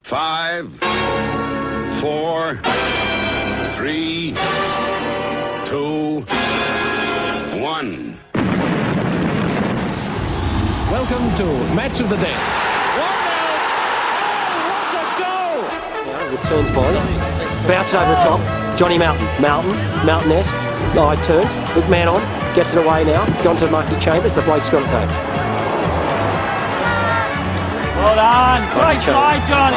5, 4, 3, 2, 1. Welcome to Match of the Day. 1-0! Oh, what a goal! Now returns body, bounce over the top. Johnny Mountain-esque. Eye turns, big man on, gets it away now. Gone to Marky Chambers. The bloke's got it though. Well done. Great try, Johnny.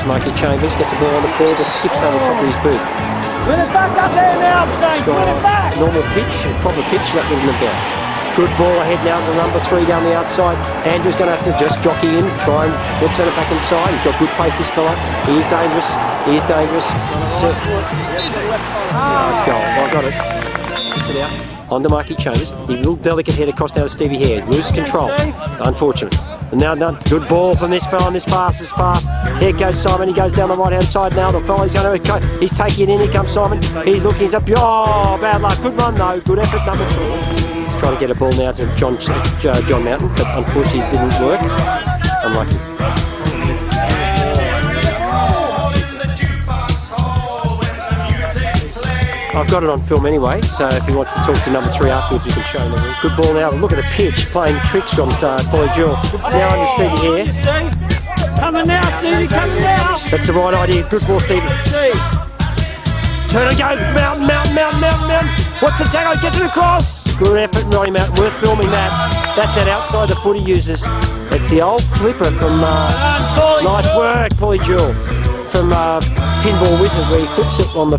Marky Chambers gets a ball on the ball, but skips over the top of his boot. Win it back up there now, Saints. Win it back. Normal pitch, proper pitch, that wouldn't have bounced. Good ball ahead now to number 3 down the outside. Andrew's going to have to just jockey in, try and he'll turn it back inside. He's got good pace, this fella. He is dangerous. Nice goal. I got it. Gets it out. On to Marky Chambers. A little delicate head across down to Stevie Hare. Lose control. Unfortunate. And now done. Good ball from this fella, and this pass is fast. Here goes Simon. He goes down the right hand side now. The fella's going to. He's taking it in. Here comes Simon. He's looking. He's up. Oh, bad luck. Good run though. Good effort, number 2. Trying to get a ball now to John Mountain, but unfortunately it didn't work. Unlucky. I've got it on film anyway, so if he wants to talk to number 3 afterwards, we can show him the ring. Good ball now. Look at the pitch, playing tricks from Polly Jewell. Now under Stevie Hare. Coming now, Stevie, coming now. That's the right idea. Good ball, Stevie. Turn and go. Mountain. What's the tackle? Gets it across. Good effort, Ronnie Mountain. Worth filming that. That's that outside the footy uses. It's the old flipper from. Nice work, Polly Jewell. From Pinball Wizard, where he flips it on the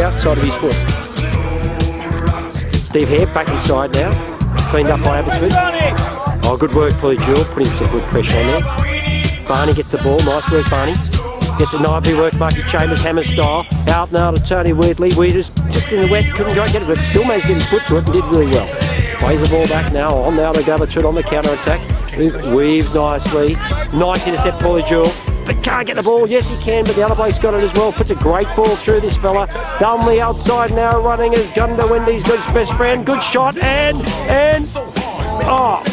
outside of his foot. Steve Hare back inside now. Cleaned up by Abbotsford. Oh, good work, Polly Jewell. Putting some good pressure on there. Barney gets the ball. Nice work, Barney. Gets it nicely worked, Marky Chambers, hammer style. Out now to Tony Wheatley. Weeders just in the wet, couldn't quite get it, but still managed to get his foot to it and did really well. Plays the ball back now, on now to Abbotsford on the counter attack. Weaves nicely. Nice intercept, Polly Jewell. But can't get the ball. Yes, he can, but the other bloke's got it as well. Puts a great ball through this fella. Down the outside now, running as Gunda Wendy's good best friend. Good shot, and oh.